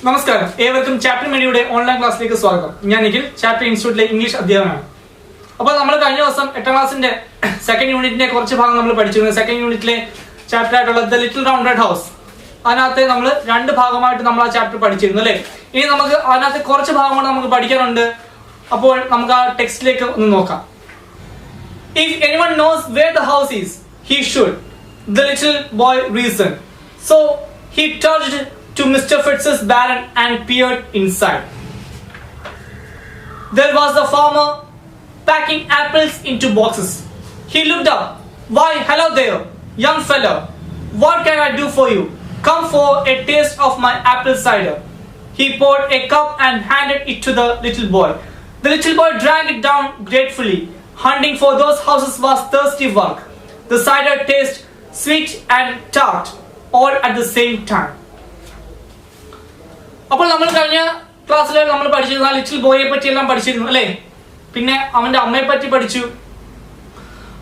നമസ്കാരം, ഏവർക്കും ചാപ്റ്റർ മീഡിയയുടെ ഓൺലൈൻ ക്ലാസ്സിലേക്ക് സ്വാഗതം. ഞാൻ നിഖിൽ, ചാപ്റ്റർ ഇൻസ്റ്റിറ്റ്യൂട്ടിലെ ഇംഗ്ലീഷ് അധ്യാപകനാണ്. അപ്പോൾ നമ്മൾ കഴിഞ്ഞ ദിവസം 8ാം ക്ലാസ്സിന്റെ സെക്കൻഡ് യൂണിറ്റിന്റെ കുറച്ച് ഭാഗം നമ്മൾ പഠിച്ചിരുന്നു. സെക്കൻഡ് യൂണിറ്റിലെ ചാപ്റ്റർ ആയിട്ടുള്ള ദ ലിറ്റിൽ റൗണ്ടഡ് ഹൗസ്, അതിനകത്ത് നമ്മൾ 2 ഭാഗമായിട്ട് നമ്മൾ ആ ചാപ്റ്റർ പഠിച്ചിരുന്നു അല്ലേ. ഇനി നമുക്ക് അതിനകത്ത് കുറച്ച് ഭാഗങ്ങൾ നമുക്ക് പഠിക്കാനുണ്ട്. അപ്പോൾ നമുക്ക് ആ ടെക്സ്റ്റിലേക്ക് ഒന്ന് നോക്കാം. If anyone knows where the house is, he should. The little boy reasoned. So he turned to Mr. Fitz's barn and peered inside. There was the farmer packing apples into boxes. He looked up. Why, hello there, young fellow. What can I do for you? Come for a taste of my apple cider. He poured a cup and handed it to the little boy. The little boy drank it down gratefully. Hunting for those houses was thirsty work. The cider tasted sweet and tart all at the same time. അപ്പോൾ നമ്മൾ കഴിഞ്ഞ ക്ലാസ്സിൽ നമ്മൾ പഠിച്ചിരുന്നു little ബോയെ പറ്റി എല്ലാം പഠിച്ചിരുന്നു അല്ലേ. പിന്നെ അവന്റെ അമ്മയെ പറ്റി പഠിച്ചു,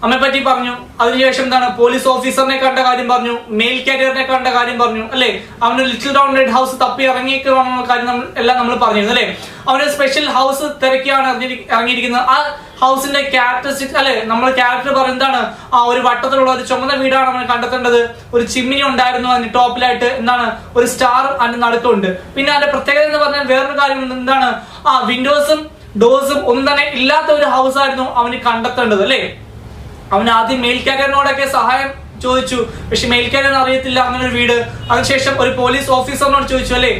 അമ്മയെ പറ്റി പറഞ്ഞു. അതിനുശേഷം എന്താണ്, പോലീസ് ഓഫീസറിനെ കണ്ട കാര്യം പറഞ്ഞു, മെയിൽ കാരിയറിനെ കണ്ട കാര്യം പറഞ്ഞു അല്ലേ. അവന് ലിറ്റിൽ റൗണ്ടഡ് ഹൗസ് തപ്പി ഇറങ്ങിയിട്ടുള്ള കാര്യം എല്ലാം നമ്മൾ പറഞ്ഞിരുന്നു അല്ലേ. അവന് സ്പെഷ്യൽ ഹൗസ് തിരക്കിയാണ് ഇറങ്ങിയിരിക്കുന്നത്. ആ ഹൗസിന്റെ ക്യാരക്ടറിസ്റ്റിക്സ് അല്ലെ, നമ്മൾ ക്യാരക്ടർ പറയുന്നതാണ് ആ ഒരു വട്ടത്തിലുള്ള ഒരു ചുമന്ന വീടാണ് അവന് കണ്ടെത്തേണ്ടത്. ഒരു ചിമ്മിനി ഉണ്ടായിരുന്നു അതിന് ടോപ്പിലായിട്ട്, എന്താണ് ഒരു സ്റ്റാർ അതിന്റെ നടുക്കുണ്ട്. പിന്നെ അതിന്റെ പ്രത്യേകത എന്ന് പറഞ്ഞാൽ വേറൊരു കാര്യം എന്താണ്, ആ വിൻഡോസും ഡോഴ്സും ഒന്നും തന്നെ ഇല്ലാത്ത ഒരു ഹൗസ് ആയിരുന്നു അവന് കണ്ടെത്തേണ്ടത് അല്ലേ. അവൻ ആദ്യം മെയിൽ കാരിയറിനോടൊക്കെ സഹായം ചോദിച്ചു, പക്ഷെ മെയിൽ കാരിയറിന് അറിയത്തില്ല അങ്ങനെ ഒരു വീട്. അതിനുശേഷം ഒരു പോലീസ് ഓഫീസറിനോട് ചോദിച്ചു അല്ലെ,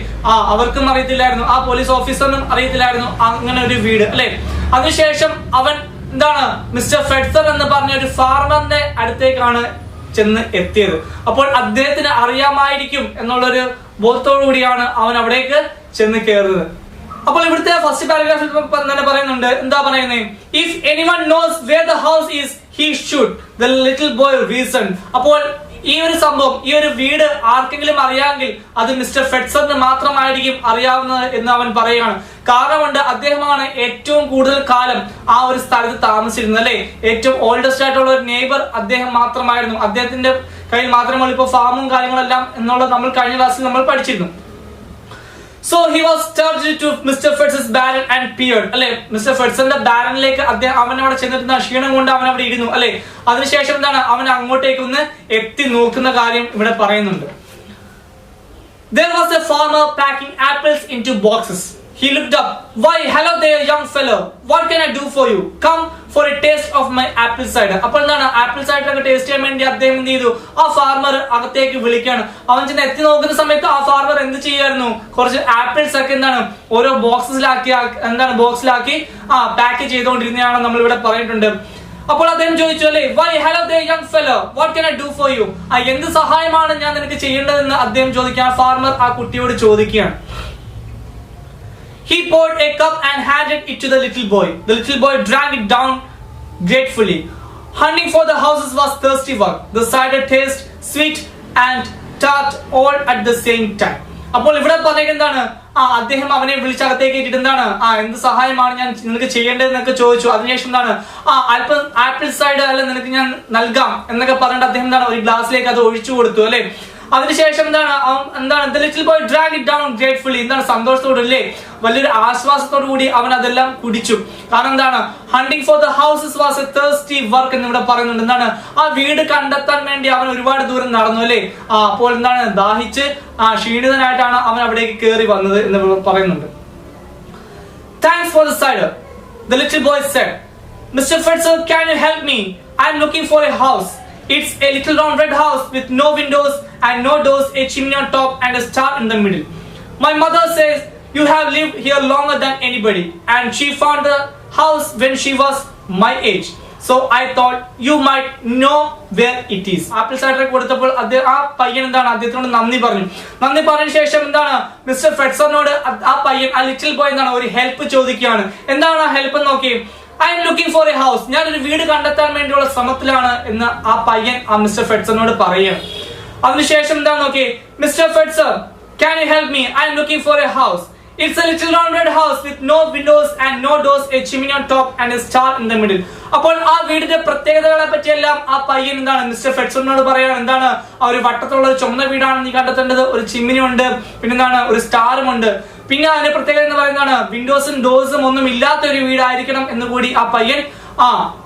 അവർക്കും അറിയത്തില്ലായിരുന്നു, ആ പോലീസ് ഓഫീസറിനും അറിയത്തില്ലായിരുന്നു അങ്ങനെ ഒരു വീട് അല്ലെ. അതിനുശേഷം അവൻ എന്താണ്, മിസ്റ്റർ ഫെഡ്സർ എന്ന് പറഞ്ഞ ഒരു ഫാർമറിന്റെ അടുത്തേക്കാണ് ചെന്ന് എത്തിയത്. അപ്പോൾ അദ്ദേഹത്തിന് അറിയാമായിരിക്കും എന്നുള്ളൊരു ബോധത്തോടു കൂടിയാണ് അവൻ അവിടേക്ക് ചെന്ന് കയറുന്നത്. അപ്പോൾ ഇവിടുത്തെ ഫസ്റ്റ് പാരഗ്രാഫിൽ തന്നെ പറയുന്നുണ്ട്, എന്താ പറയുന്നത്, if anyone knows where the house is he should, the little boy reasoned. അപ്പോൾ ഈ ഒരു സംഭവം, ഈ ഒരു വീട് ആർക്കെങ്കിലും അറിയാമെങ്കിൽ അത് മിസ്റ്റർ ഫെഡ്സറിന് മാത്രമായിരിക്കും അറിയാവുന്നത് എന്ന് അവൻ പറയുകയാണ്. കാരണമുണ്ട്, അദ്ദേഹമാണ് ഏറ്റവും കൂടുതൽ കാലം ആ ഒരു സ്ഥലത്ത് താമസിച്ചിരുന്നത് അല്ലെ. ഏറ്റവും ഓൾഡസ്റ്റ് ആയിട്ടുള്ള ഒരു നെയ്ബർ അദ്ദേഹം മാത്രമായിരുന്നു. അദ്ദേഹത്തിന്റെ കയ്യിൽ മാത്രമല്ല ഇപ്പൊ ഫാമും കാര്യങ്ങളെല്ലാം എന്നുള്ളത് നമ്മൾ കഴിഞ്ഞ ക്ലാസ്സിൽ നമ്മൾ പഠിച്ചിരുന്നു. So he was charged to Mr. Fitz's barn and peered അല്ലെ. മിസ്റ്റർ ഫെഡ്സറിന്റെ ബാരനിലേക്ക് അവൻ അവിടെ ചെന്നിട്ട് ക്ഷീണം കൊണ്ട് അവൻ അവിടെ ഇരുന്നു അല്ലെ. അതിനുശേഷം എന്താണ്, അവൻ അങ്ങോട്ടേക്ക് ഒന്ന് എത്തി നോക്കുന്ന കാര്യം ഇവിടെ പറയുന്നുണ്ട്. There was a farmer packing apples into boxes. He looked up. Why, hello there, young fellow. What can I do for you? Come for a taste of my apple cider. അപ്പോൾ എന്താണ്, ആപ്പിൾ സൈഡർ ഒക്കെ taste ചെയ്യാൻ വേണ്ടി അദ്ദേഹം എന്ത് ചെയ്തു, ആ farmer അകത്തേക്ക് വിളിക്കുകയാണ്. അവൻ ചെന്ന് എത്തി നോക്കുന്ന സമയത്ത് ആ ഫാർമർ എന്ത് ചെയ്യായിരുന്നു, കുറച്ച് ആപ്പിൾസ് ഒക്കെ എന്താണ് ഓരോ ബോക്സിലാക്കി പാക്ക് ചെയ്തുകൊണ്ടിരുന്നതാണ് നമ്മൾ ഇവിടെ പറഞ്ഞിട്ടുണ്ട്. അപ്പോൾ അദ്ദേഹം ചോദിച്ചു അല്ലേ, why hello there young fellow, what can I do for you. എന്ത് സഹായമാണ് ഞാൻ നിനക്ക് ചെയ്യേണ്ടതെന്ന് അദ്ദേഹം ചോദിക്കുകയാണ്. ഫാർമർ ആ കുട്ടിയോട് ചോദിക്കുകയാണ്. He poured a cup and handed it to the little boy. The little boy drank it down gratefully. Hunting for the houses was thirsty work. The cider tasted sweet and tart all at the same time. അപ്പോൾ ഇവിടെ പറയുന്നത് എന്താണ്, അദ്ദേഹം അവനെ വിളിച്ചകത്തേക്ക് ഇട്ടിട്ട് എന്താണ്, എന്ത് സഹായമാണ് ഞാൻ നിനക്ക് ചെയ്യേണ്ടതെന്നൊക്കെ ചോദിച്ചു. അതിനുശേഷം എന്താണ്, അല്പം ആപ്പിൾ സൈഡർ അല്ല നിനക്ക് ഞാൻ നൽകാം എന്നൊക്കെ പറഞ്ഞിട്ട് അദ്ദേഹം എന്താണ് ഒരു ഗ്ലാസ്സിലേക്ക് അത് ഒഴിച്ചു കൊടുത്തു അല്ലെ. അതിനുശേഷം എന്താണ് the little boy drank it down gratefully. എന്താണ്, സന്തോഷത്തോടെ അല്ലേ, വലിയൊരു ആശ്വാസത്തോടു കൂടി അവൻ അതെല്ലാം കുടിച്ചു. കാരണം എന്താണ്, hunting for the houses was A thirsty work എന്ന് ഇവിടെ പറയുന്നുണ്ട്. എന്താണ്, ആ വീട് കണ്ടെത്താൻ വേണ്ടി അവൻ ഒരുപാട് ദൂരം നടന്നു അല്ലേ. അപ്പോൾ എന്താണ്, ദാഹിച്ച് ക്ഷീണിതനായിട്ടാണ് അവൻ അവിടേക്ക് കയറി വന്നത് എന്ന് പറയുന്നുണ്ട്. Thanks for the cider, the little boy said. Mr. Fetzer, can you help me? I am looking for a house. It's a little round red house with no windows and no doors, a chimney on top and a star in the middle. My mother says you have lived here longer than anybody, and she found the house when she was my age. So I thought you might know where it is. Apple cider കൊടുത്തപ്പോൾ ആ പയ്യൻ എന്താണ്, അദ്ദേഹത്തിനോട് നന്ദി പറഞ്ഞ ശേഷം എന്താണ്, mister ഫെഡ്സറിനോട് ആ പയ്യൻ, ആ ലിറ്റിൽ ബോയ് എന്താണ് ഒരു ഹെൽപ്പ് ചോദിക്കുകയാണ്. എന്താണ് ആ ഹെൽപ്പ് നോക്കി, I am looking for A house. ഞാൻ ഒരു വീട് കണ്ടെത്താൻ വേണ്ടിയുള്ള ശ്രമത്തിലാണ് എന്ന് ആ പയ്യൻ ആ മിസ്റ്റർ ഫെഡ്സറിനോട് പറയുകയാണ്. അതിനുശേഷം എന്താ നോക്കി, mister ഫെഡ്സർ, can you help me? I am looking for a house. It's a little round red house with no windows and no doors, a chimney on top and a star in the middle. അപ്പോൾ ആ വീടിന്റെ പ്രത്യേകതകളെ പറ്റിയെല്ലാം ആ പയ്യൻ എന്താണ് mister ഫെഡ്സറിനോട് പറയാണ്. എന്താണ് ആ ഒരു വട്ടത്തുള്ള ഒരു ചുമന്ന വീടാണ് നീ കണ്ടെത്തേണ്ടത്, ഒരു ചിമ്മിനി ഉണ്ട്, പിന്നെന്താണ് ഒരു സ്റ്റാറും ഉണ്ട്, പിന്നെ അതിന്റെ പ്രത്യേകത എന്ന് പറയുന്നതാണ് വിൻഡോസും ഡോഴ്സും ഒന്നും ഇല്ലാത്ത ഒരു വീടായിരിക്കണം എന്ന് കൂടി ആ പയ്യൻ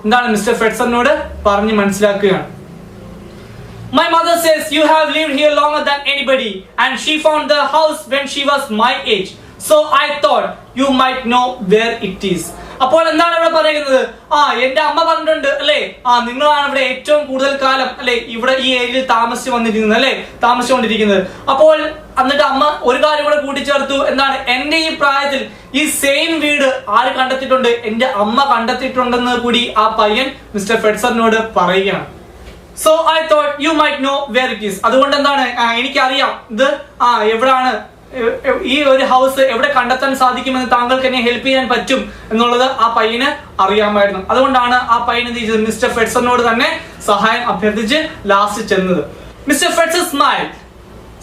എന്താണ് മിസ്റ്റർ ഫെഡ്സറിനോട് പറഞ്ഞ് മനസ്സിലാക്കുകയാണ്. My mother says you have lived here longer than anybody and she found the house when she was my age. So I thought you might know where it is. അപ്പോൾ എന്താണ് ഇവിടെ പറയുന്നത്? എന്റെ അമ്മ പറഞ്ഞിട്ടുണ്ട് അല്ലെ, നിങ്ങളാണ് ഇവിടെ ഏറ്റവും കൂടുതൽ കാലം അല്ലെ ഇവിടെ ഈ ഏരിയയിൽ താമസിച്ചുകൊണ്ടിരിക്കുന്നത് അല്ലെ, താമസിച്ചുകൊണ്ടിരിക്കുന്നത്. അപ്പോൾ എന്നിട്ട് അമ്മ ഒരു കാര്യം കൂടെ കൂട്ടിച്ചേർത്തു. എന്താണ്? എന്റെ ഈ പ്രായത്തിൽ ഈ സെയിം വീട് ആര് കണ്ടെത്തിയിട്ടുണ്ട്? എന്റെ അമ്മ കണ്ടെത്തിയിട്ടുണ്ടെന്ന് കൂടി ആ പയ്യൻ മിസ്റ്റർ ഫെഡ്സറിനോട് പറയുകയാണ്. So I thought you might know where it is. അതുകൊണ്ട് എന്താണ്, എനിക്കറിയാം ഇത് എവിടാണ്, ഈ ഒരു ഹൗസ് എവിടെ കണ്ടെത്താൻ സാധിക്കുമെന്ന് താങ്കൾക്ക് എന്നെ ഹെൽപ്പ് ചെയ്യാൻ പറ്റും എന്നുള്ളത് ആ പയ്യന് അറിയാമായിരുന്നു. അതുകൊണ്ടാണ് ആ പയ്യൻ എന്ത് ചെയ്തത്? മിസ്റ്റർ ഫെഡ്സറിനോട് തന്നെ സഹായം അഭ്യർത്ഥിച്ച് ലാസ്റ്റ് ചെന്നത്. മിസ്റ്റർ ഫെഡ്സർ smiled.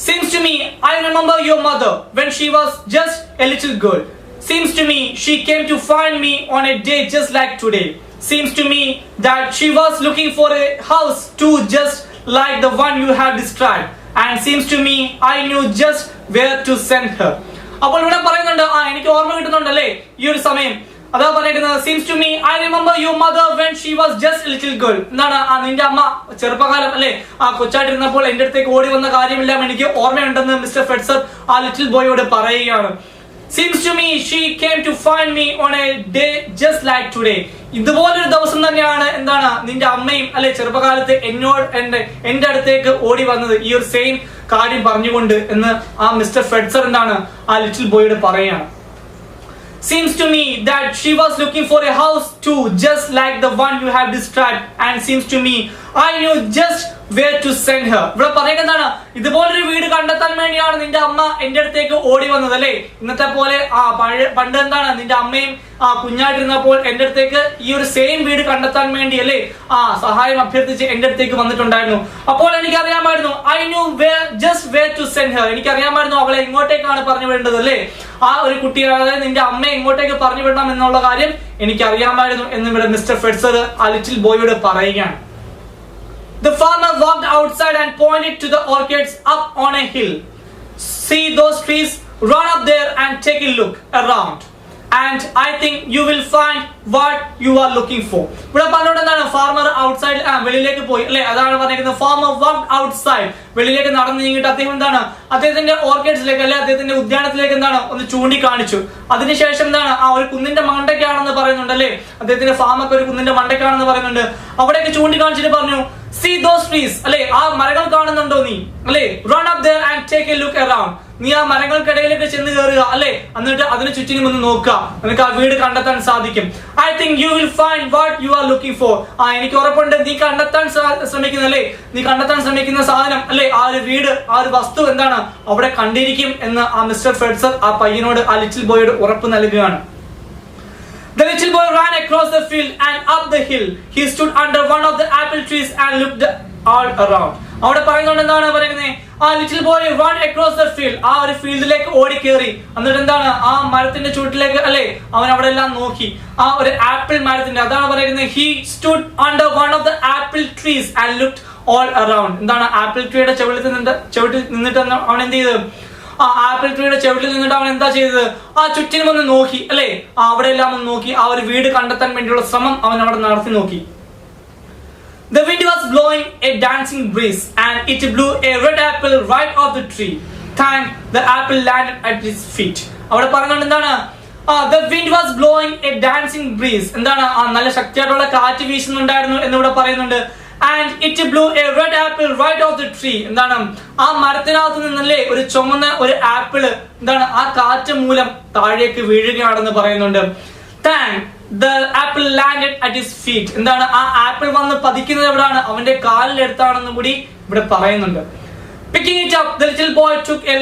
Seems to me I remember your mother when she was just a little girl. Seems to me she came to find me on a day just like today. Seems to me that she was looking for a house too just like the one you have described. And seems to me I knew just where to send her. അപ്പോൾ ഇവിടെ പറയുന്നുണ്ട്, എനിക്ക് ഓർമ്മ കിട്ടുന്നുണ്ടല്ലേ ഈ ഒരു സമയം. അതാ പറയുന്നത്, seems to me I remember your mother when she was just a little girl. എന്താണ്? നിന്റെ അമ്മ ചെറുപ്പകാലം അല്ലെ കൊച്ചായിട്ടിരുന്നപ്പോൾ എന്റെ അടുത്തേക്ക് ഓടി വന്ന കാര്യമെല്ലാം എനിക്ക് ഓർമ്മയുണ്ടെന്ന് മിസ്റ്റർ ഫെഡ്സർ ആ ലിറ്റിൽ ബോയോട് പറയുകയാണ്. Seems to me she came to find me on a day just like today. ഇതുപോലൊരു ദിവസം തന്നെയാണ് എന്താണ് നിന്റെ അമ്മയും അല്ലെ ചെറുപ്പകാലത്ത് എന്റെ അടുത്തേക്ക് ഓടി വന്നത് ഈ ഒരു സെയിം കാര്യം പറഞ്ഞുകൊണ്ട് എന്ന് ആ മിസ്റ്റർ ഫെഡ്സർ എന്താണ് ആ ലിറ്റിൽ ബോയോട് പറയുകയാണ്. Seems to me that she was looking for a house too just like the one you have described. And seems to me I knew just where to send her. ഇവിടെ പറയുന്നതാണ്, ഇതുപോലൊരു വീട് കണ്ടെത്താൻ വേണ്ടിയാണ് നിന്റെ അമ്മ എന്റെ അടുത്തേക്ക് ഓടി വന്നത് അല്ലെ. ഇന്നത്തെ പോലെ പണ്ട് എന്താണ് നിന്റെ അമ്മയും കുഞ്ഞായിട്ടിരുന്നപ്പോൾ എന്റെ അടുത്തേക്ക് ഈ ഒരു സെയിം വീട് കണ്ടെത്താൻ വേണ്ടി അല്ലെ സഹായം അഭ്യർത്ഥിച്ച് എന്റെ അടുത്തേക്ക് വന്നിട്ടുണ്ടായിരുന്നു. അപ്പോൾ എനിക്കറിയാമായിരുന്നു I knew just where to send her. എനിക്കറിയാമായിരുന്നു അവളെ ഇങ്ങോട്ടേക്കാണ് പറഞ്ഞു വിടേണ്ടത് അല്ലെ. ആ ഒരു കുട്ടിയെ, അതായത് നിന്റെ അമ്മയെ ഇങ്ങോട്ടേക്ക് പറഞ്ഞു വിടണം എന്നുള്ള കാര്യം എനിക്കറിയാമായിരുന്നു എന്ന് ഇവിടെ മിസ്റ്റർ ഫെഡ്സർ ആ ലിറ്റിൽ ബോയോട് പറയുകയാണ്. The farmer walked outside and pointed to the orchards up on a hill. See those trees? Run up there and take a look around. And I think you will find what you are looking for. ഇവിടെ പറഞ്ഞോണ്ട് എന്താണ്? Farmer outside വെളിയിലേക്ക് പോയി അല്ലെ. അതാണ് പറഞ്ഞിരിക്കുന്നത്. Farmer walked outside, വെളിയിലേക്ക് നടന്നു നീങ്ങിയിട്ട് അദ്ദേഹം എന്താണ് അദ്ദേഹത്തിന്റെ ഓർക്കിഡ്സിലേക്ക് അല്ലെ അദ്ദേഹത്തിന്റെ ഉദ്യാനത്തിലേക്ക് എന്താണ് ഒന്ന് ചൂണ്ടിക്കാണിച്ചു. അതിനുശേഷം എന്താണ് ഒരു കുന്നിന്റെ മണ്ടയ്ക്കാണെന്ന് പറയുന്നുണ്ട് അല്ലെ. അദ്ദേഹത്തിന്റെ ഫാമൊക്കെ ഒരു കുന്നിന്റെ മണ്ടയ്ക്കാണെന്ന് പറയുന്നുണ്ട്. അവിടേക്ക് ചൂണ്ടിക്കാണിച്ചിട്ട് പറഞ്ഞു, see those trees അല്ലെ, ആ മരങ്ങൾ കാണുന്നുണ്ടോ നീ അല്ലെ. run up there and take a look around. നീ ആ മരങ്ങൾക്കിടയിലേക്ക് ചെന്ന് കയറുക അല്ലെ, എന്നിട്ട് അതിന് ചുറ്റിനും ഒന്ന് നോക്കുക, നിനക്ക് ആ വീട് കണ്ടെത്താൻ സാധിക്കും. I think you will find what you are looking for. എനിക്ക് ഉറപ്പുണ്ട് നീ കണ്ടെത്താൻ ശ്രമിക്കുന്ന അല്ലെ, നീ കണ്ടെത്താൻ ശ്രമിക്കുന്ന സാധനം അല്ലെ, ആ ഒരു വീട്, ആ ഒരു വസ്തു എന്താണ് അവിടെ കണ്ടിരിക്കും എന്ന് ആ മിസ്റ്റർ ഫെഡ്സർ ആ പയ്യനോട് ആ ലിറ്റിൽ ബോയോട് ഉറപ്പ് നൽകുകയാണ്. The little boy ran across the field and up the hill. He stood under one of the apple trees and looked all around. അവിടെ പറയുന്നുണ്ട് എന്താണ് പറയുന്നത്? ആ little boy run across the field, ആ ഒരു ഫീൽഡിലേക്ക് ഓടിക്കേറി എന്നിട്ട് എന്താണ് ആ മരത്തിന്റെ ചുവട്ടിലേക്ക് അല്ലെ അവൻ അവിടെ എല്ലാം നോക്കി. ആ ഒരു ആപ്പിൾ മരത്തിന്റെ, അതാണ് പറയുന്നത് he stood under one of the apple trees and looked all around. എന്താണ് ആപ്പിൾ ട്രീയുടെ ചുവട്ടിൽ നിന്നിട്ട് അവൻ എന്ത് ചെയ്തു? ആ ആപ്പിൾ ട്രീയുടെ ചുവട്ടിൽ നിന്നിട്ട് അവൻ എന്താ ചെയ്തത്? ആ ചുറ്റിനും ഒന്ന് നോക്കി അല്ലെ, അവിടെ എല്ലാം ഒന്ന് നോക്കി. ആ ഒരു വീട് കണ്ടെത്താൻ വേണ്ടിയുള്ള ശ്രമം അവൻ അവിടെ നടത്തി നോക്കി. The wind was blowing a dancing breeze and it blew a red apple right off the tree. Thank the apple landed at his feet. അവിടെ പറയുന്നുണ്ട് എന്താണ്? The wind was blowing a dancing breeze. എന്താണ്? നല്ല ശക്തിയായിട്ടുള്ള കാറ്റ് വീശുന്നുണ്ടായിരുന്നു എന്നിവിടെ പറയുന്നുണ്ട്. And it blew a red apple right off the tree. എന്താണ്? ആ മരത്തിനകത്ത് നിന്നല്ലേ ഒരു ചുമന്ന ഒരു ആപ്പിള് എന്താണ് ആ കാറ്റ് മൂലം താഴേക്ക് വീഴുകയാണെന്ന് പറയുന്നുണ്ട്. Thank the apple landed at his feet. എന്താണ്? ആ ആപ്പിൾ വന്ന് പതിക്കുന്നത് എവിടാണ്? അവന്റെ കാലിലെടുത്താണെന്നും കൂടി ഇവിടെ പറയുന്നുണ്ട്. Picking it up, the little boy took a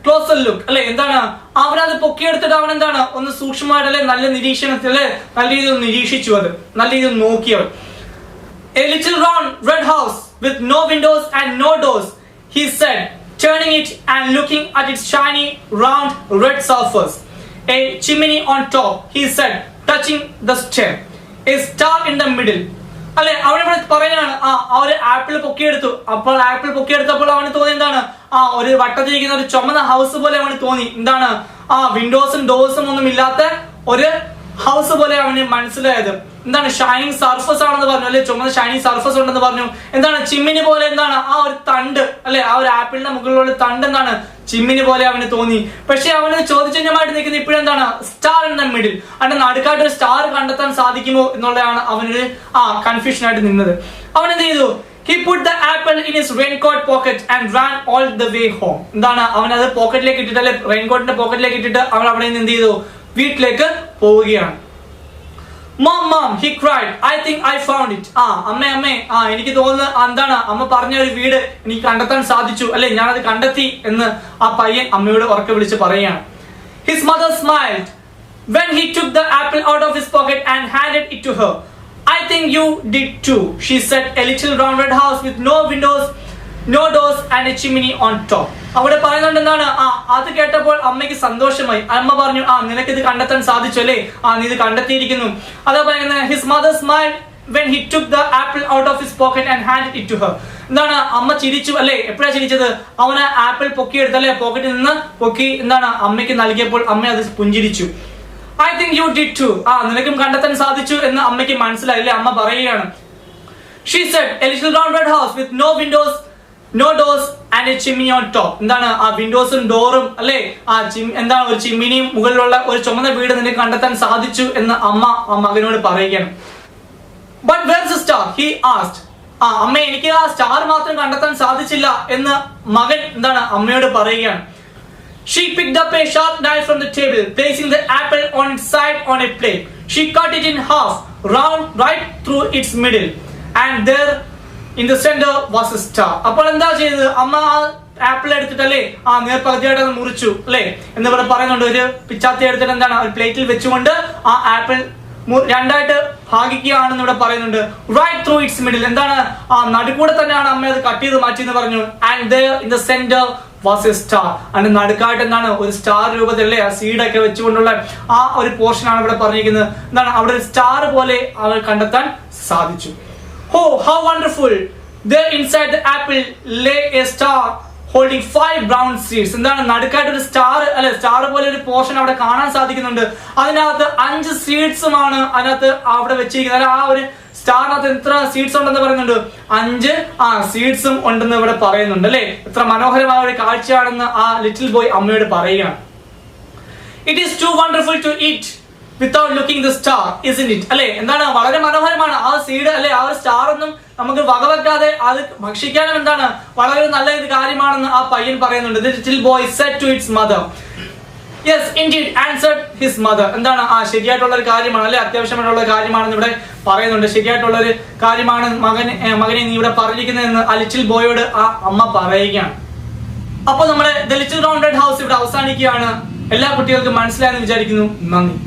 closer look. അല്ലെ, എന്താണ് അവനത് പൊക്കിയെടുത്തിട്ട് അവൻ എന്താണ് ഒന്ന് സൂക്ഷ്മമായിട്ട് അല്ലെ നല്ല നിരീക്ഷണത്തിൽ നല്ല രീതിയിൽ നിരീക്ഷിച്ചു, അത് നല്ല രീതിയിൽ നോക്കിയവൻ. A little round red house with no windows and no doors, he said, turning it and looking at its shiny round red surface. A chimney on top, he said, touching the stem. a star in the middle. അല്ലെ, അവനിവിടെ പറയാണ് ആ ഒരു apple പൊക്കിയെടുത്തു. അപ്പോൾ apple പൊക്കിയെടുത്തപ്പോൾ അവന് തോന്നി എന്താണ്, ഒരു വട്ടത്തിരിക്കുന്ന ഒരു ചുമന്ന ഹൗസ് പോലെ അവന് തോന്നി. എന്താണ്, വിൻഡോസും ഡോഴ്സും ഒന്നും ഇല്ലാത്ത ഒരു ഹൗസ് പോലെ അവന് മനസ്സിലായത്. എന്താണ്, ഷൈനിങ് സർഫസ് ആണെന്ന് പറഞ്ഞു, അല്ലെ, ചുമന്ന ഷൈനിങ് സർഫസ് ഉണ്ടെന്ന് പറഞ്ഞു. എന്താണ്, ചിമ്മിനി പോലെ, എന്താണ് ആ ഒരു തണ്ട്, അല്ലെ, ആ ഒരു ആപ്പിളിന്റെ മുകളിലുള്ള തണ്ട് എന്താണ്, ചിമ്മിനി പോലെ അവന് തോന്നി. പക്ഷെ അവന് ചോദ്യചിഹ്നമായിട്ട് നിൽക്കുന്ന ഇപ്പോഴെന്താണ്, സ്റ്റാർ ഇൻ ദ മിഡിൽ. അതിന്റെ നടുക്കായിട്ട് ഒരു സ്റ്റാർ കണ്ടെത്താൻ സാധിക്കുമോ എന്നുള്ളതാണ് അവനൊരു കൺഫ്യൂഷൻ ആയിട്ട് നിന്നത്. അവൻ എന്ത് ചെയ്തു, he put the apple in his raincoat pocket and ran all the way home. എന്താണ്, അവൻ അത് പോക്കറ്റിലേക്ക് ഇട്ടിട്ട്, അല്ലെ, റെയിൻകോട്ടിന്റെ പോക്കറ്റിലേക്ക് ഇട്ടിട്ട് അവൻ അവിടെ നിന്ന് എന്ത് ചെയ്തു, വീട്ടിലേക്ക് പോവുകയാണ്. Mom, he cried, I think I found it. അമ്മേ, എനിക്ക് തോന്നുന്നു എന്താണ്, അമ്മ പറഞ്ഞ ഒരു വീട് എനിക്ക് കണ്ടെത്താൻ സാധിച്ചു, അല്ലെ, ഞാനത് കണ്ടെത്തി എന്ന് ആ പയ്യൻ അമ്മയോട് ഉറക്കെ വിളിച്ച് പറയുകയാണ്. His mother smiled when he took the apple out of his pocket and handed it to her. I think you did too, she said. A little rounded house with no windows, no doors and a chimney on top. അവിടെ പറയുന്നുണ്ട് എന്താണ്, അത് കേട്ടപ്പോൾ അമ്മയ്ക്ക് സന്തോഷമായി. അമ്മ പറഞ്ഞു, നിനക്ക് ഇത് കണ്ടെത്താൻ സാധിച്ചു, അല്ലേ, നീ ഇത് കണ്ടെത്തിയിരിക്കുന്നു. അതാ പറയുന്നത്, his mother smiled when he took the apple out of his pocket and handed it to her. എന്താണ്, അമ്മ ചിരിച്ചു, അല്ലെ, എപ്പോഴാണ് ചിരിച്ചത്, അവന് ആപ്പിൾ പൊക്കിയെടുത്ത്, അല്ലെ, പോക്കറ്റിൽ നിന്ന് പൊക്കി എന്താണ് അമ്മയ്ക്ക് നൽകിയപ്പോൾ അമ്മ അത് പുഞ്ചിരിച്ചു. I think you did too. നിനക്കും കണ്ടെത്താൻ സാധിച്ചു എന്ന് അമ്മയ്ക്ക് മനസ്സിലായി, അല്ലേ, അമ്മ പറയുകയാണ്. She said, a little round red house with no windows, no doors and a chimney on top. എന്താണ്, വിൻഡോസും ഡോറും, അല്ലെ, എന്താണ് ഒരു ചിമ്മിനിയും മുകളിലുള്ള ഒരു ചുമന്ന വീട് നിനക്ക് കണ്ടെത്താൻ സാധിച്ചു എന്ന് അമ്മ മകനോട് പറയുകയാണ്. But where's the star? He asked. അമ്മ, എനിക്ക് ആ സ്റ്റാർ മാത്രം കണ്ടെത്താൻ സാധിച്ചില്ല എന്ന് മകൻ എന്താണ് അമ്മയോട് പറയുകയാണ്. She picked up a sharp knife from the table, placing the apple on its side on a plate. She cut it in half, round right through its middle, and there in the center was a star. അപ്പോൾ എന്താ ചെയ്തത്, അമ്മ ആ apple എടുത്തിട്ടല്ലേ നേർപകുതിയായിട്ട് അത് മുറിച്ചു, അല്ലെ, എന്നിവിടെ പറയുന്നുണ്ട്. ഒരു പിച്ചാത്തി എടുത്തിട്ട് എന്താണ് ഒരു പ്ലേറ്റിൽ വെച്ചുകൊണ്ട് ആ ആപ്പിൾ രണ്ടായിട്ട് ഭാഗിക്കുകയാണെന്ന് ഇവിടെ പറയുന്നുണ്ട്. റൈറ്റ് ത്രൂ ഇറ്റ്സ് മിഡിൽ, എന്താണ് നടുക്കൂടെ തന്നെയാണ് അമ്മ അത് കട്ട് ചെയ്ത് മാറ്റി എന്ന് പറഞ്ഞു. And there in the center was a star. അതിന്റെ നടുക്കായിട്ട് എന്താണ് ഒരു സ്റ്റാർ രൂപത്തിലല്ലേ ആ സീഡൊക്കെ വെച്ചുകൊണ്ടുള്ള ആ ഒരു പോർഷൻ ആണ് ഇവിടെ പറഞ്ഞിരിക്കുന്നത്. എന്താണ്, അവിടെ ഒരു സ്റ്റാർ പോലെ അവർ കണ്ടെത്താൻ സാധിച്ചു. Oh, how wonderful! There inside the apple lay a star holding 5 brown seeds. എന്താണ്, നടുക്കായിട്ട് ഒരു സ്റ്റാർ, അല്ലെ, സ്റ്റാർ പോലെ ഒരു പോർഷൻ അവിടെ കാണാൻ സാധിക്കുന്നുണ്ട്. അതിനകത്ത് 5 സീഡ്സുമാണ് അതിനകത്ത് അവിടെ വെച്ചിരിക്കുന്നത്. ആ ഒരു സ്റ്റാറിനകത്ത് എത്ര സീഡ്സ് ഉണ്ടെന്ന് പറയുന്നുണ്ട്, 5 സീഡ്സും ഉണ്ടെന്ന് ഇവിടെ പറയുന്നുണ്ട്, അല്ലെ. എത്ര മനോഹരമായ ഒരു കാഴ്ചയാണെന്ന് ആ ലിറ്റിൽ ബോയ് അമ്മയോട് പറയുകയാണ്. It is too wonderful to eat without looking the star, isn't it? അല്ലെ, എന്താണ്, വളരെ മനോഹരമാണ് ആ സീഡ്, അല്ലെ, ആ ഒരു സ്റ്റാർ ഒന്നും നമുക്ക് വകവെക്കാതെ അത് ഭക്ഷിക്കാനും എന്താണ് വളരെ നല്ല ഒരു കാര്യമാണെന്ന് ആ പയ്യൻ പറയുന്നുണ്ട്. The little boy said to its mother. Yes, indeed, answered his mother. എന്താണ്, ശരിയായിട്ടുള്ള ഒരു കാര്യമാണ്, അല്ലെ, അത്യാവശ്യമായിട്ടുള്ള കാര്യമാണെന്ന് ഇവിടെ പറയുന്നുണ്ട്. ശരിയായിട്ടുള്ള ഒരു കാര്യമാണ് മകനെ നീ ഇവിടെ പറഞ്ഞിരിക്കുന്നതെന്ന് ആ ലിറ്റിൽ ബോയോട് ആ അമ്മ പറയുകയാണ്. അപ്പോൾ നമ്മുടെ ദ ലിറ്റിൽ റൗണ്ടഡ് ഹൗസ് ഇവിടെ അവസാനിക്കുകയാണ്. എല്ലാ കുട്ടികൾക്കും മനസ്സിലായെന്ന് വിചാരിക്കുന്നു. നന്ദി.